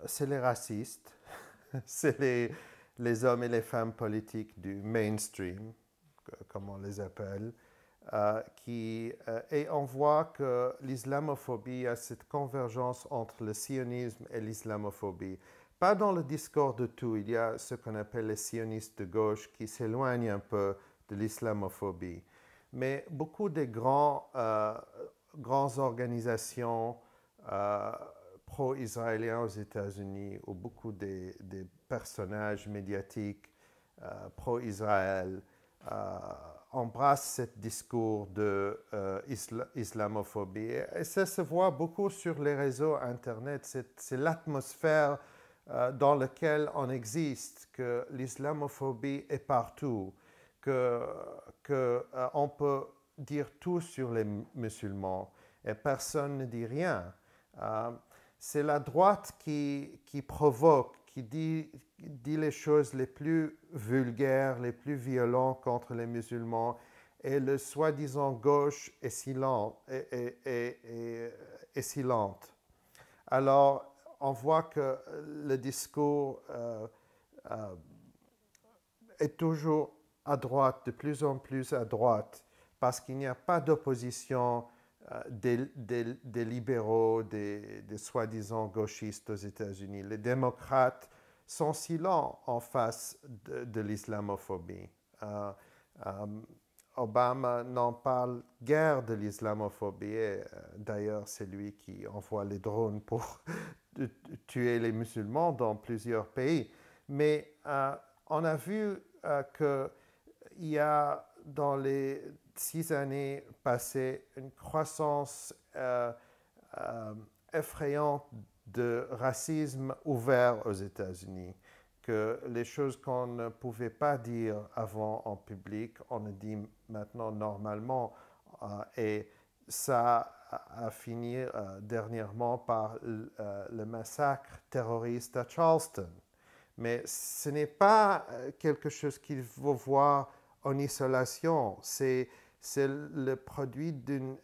C'est les racistes, c'est les hommes et les femmes politiques du mainstream, comme on les appelle, et on voit que l'islamophobie a cette convergence entre le sionisme et l'islamophobie. Pas dans le discours de tout, il y a ce qu'on appelle les sionistes de gauche qui s'éloignent un peu de l'islamophobie. Mais beaucoup des grandes organisations euh, pro-israéliens aux États-Unis, ou beaucoup des personnages médiatiques pro-Israël, euh, embrassent ce discours de islamophobie. Et ça se voit beaucoup sur les réseaux Internet. C'est l'atmosphère dans laquelle on existe, que l'islamophobie est partout, que peut dire tout sur les musulmans et personne ne dit rien. Euh, c'est la droite qui provoque, qui dit les choses les plus vulgaires, les plus violentes contre les musulmans, et le soi-disant gauche est silente. Alors, on voit que le discours euh, est toujours à droite, de plus en plus à droite, parce qu'il n'y a pas d'opposition des libéraux, des soi-disant gauchistes aux États-Unis. Les démocrates sont silents en face de l'islamophobie. Euh, euh, Obama n'en parle guère de l'islamophobie. D'ailleurs, c'est lui qui envoie les drones pour tuer les musulmans dans plusieurs pays. Mais on a vu qu'il y a dans les 6 années passées une croissance effrayante de racisme ouvert aux États-Unis, que les choses qu'on ne pouvait pas dire avant en public, on le dit maintenant normalement, et ça a fini dernièrement par le massacre terroriste à Charleston. Mais ce n'est pas quelque chose qu'il faut voir en isolation. C'est le produit d'une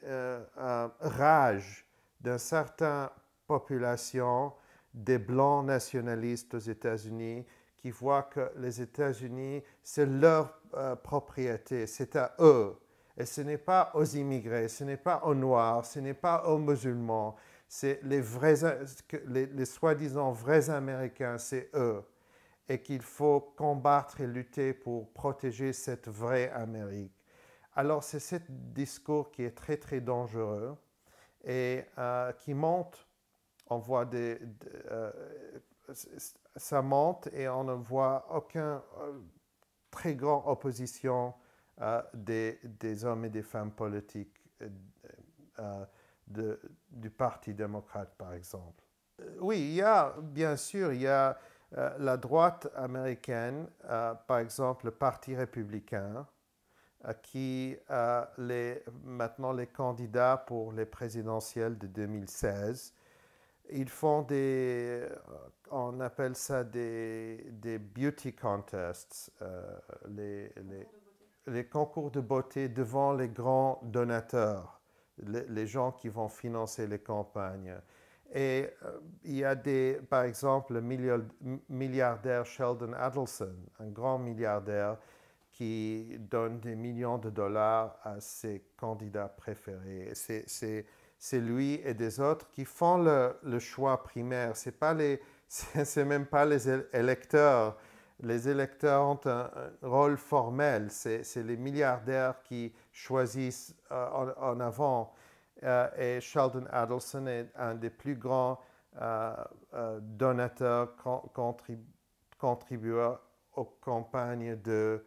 rage d'une certaine population des blancs nationalistes aux États-Unis qui voient que les États-Unis, c'est leur propriété, c'est à eux. Et ce n'est pas aux immigrés, ce n'est pas aux Noirs, ce n'est pas aux musulmans, c'est les soi-disant vrais Américains, c'est eux. Et qu'il faut combattre et lutter pour protéger cette vraie Amérique. Alors c'est ce discours qui est très très dangereux et qui monte. On voit ça monte et on ne voit aucune très grande opposition des hommes et des femmes politiques euh, du Parti démocrate, par exemple. Oui, il y a, bien sûr, il y a la droite américaine, par exemple le Parti républicain, maintenant les candidats pour les présidentielles de 2016, ils font on appelle ça des beauty contests, les concours de beauté devant les grands donateurs, les gens qui vont financer les campagnes. Et il y a par exemple, le milliardaire Sheldon Adelson, un grand milliardaire qui donne des millions de dollars à ses candidats préférés. C'est lui et des autres qui font le choix primaire. C'est même pas les électeurs. Les électeurs ont un rôle formel. C'est les milliardaires qui choisissent en avant. Et Sheldon Adelson est un des plus grands donateurs, contributeurs aux campagnes de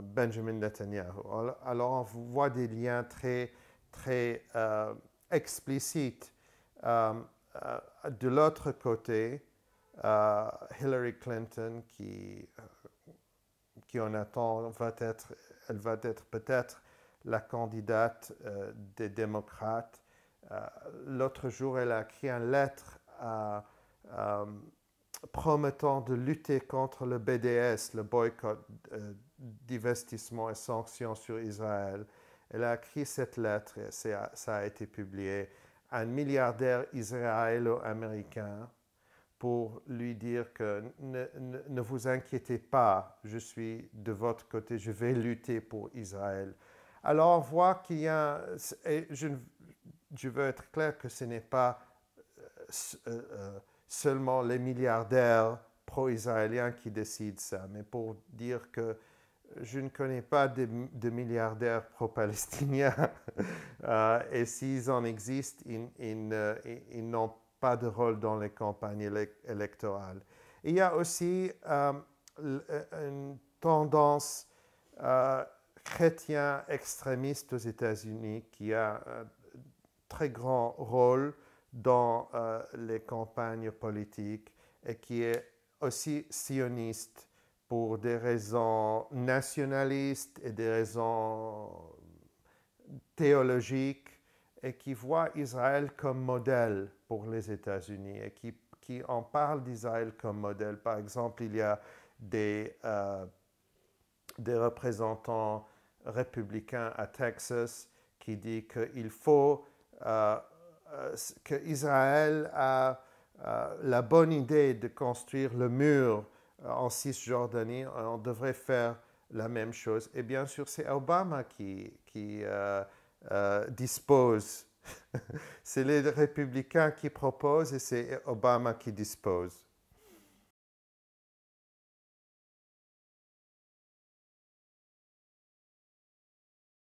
Benjamin Netanyahu. Alors on voit des liens très, très explicites. Euh, de l'autre côté, Hillary Clinton, qui on attend, elle va être peut-être la candidate des démocrates. L'autre jour, elle a écrit une lettre promettant de lutter contre le BDS, le boycott, divestissement et sanctions sur Israël. Elle a écrit cette lettre et ça a été publié. un milliardaire israélo-américain pour lui dire que ne vous inquiétez pas, je suis de votre côté, je vais lutter pour Israël. Alors on voit qu'il y a, et je veux être clair que ce n'est pas seulement les milliardaires pro-israéliens qui décident ça, mais pour dire que je ne connais pas de milliardaires pro-palestiniens et s'ils en existent, ils n'ont pas de rôle dans les campagnes électorales. Il y a aussi une tendance chrétien extrémiste aux États-Unis qui a un très grand rôle dans les campagnes politiques et qui est aussi sioniste pour des raisons nationalistes et des raisons théologiques et qui voit Israël comme modèle pour les États-Unis et qui en parle d'Israël comme modèle. Par exemple, il y a des représentants républicains à Texas qui disent qu'il faut qu'Israël a la bonne idée de construire le mur en Cisjordanie, on devrait faire la même chose. Et bien sûr, c'est Obama qui dispose. C'est les républicains qui proposent et c'est Obama qui dispose.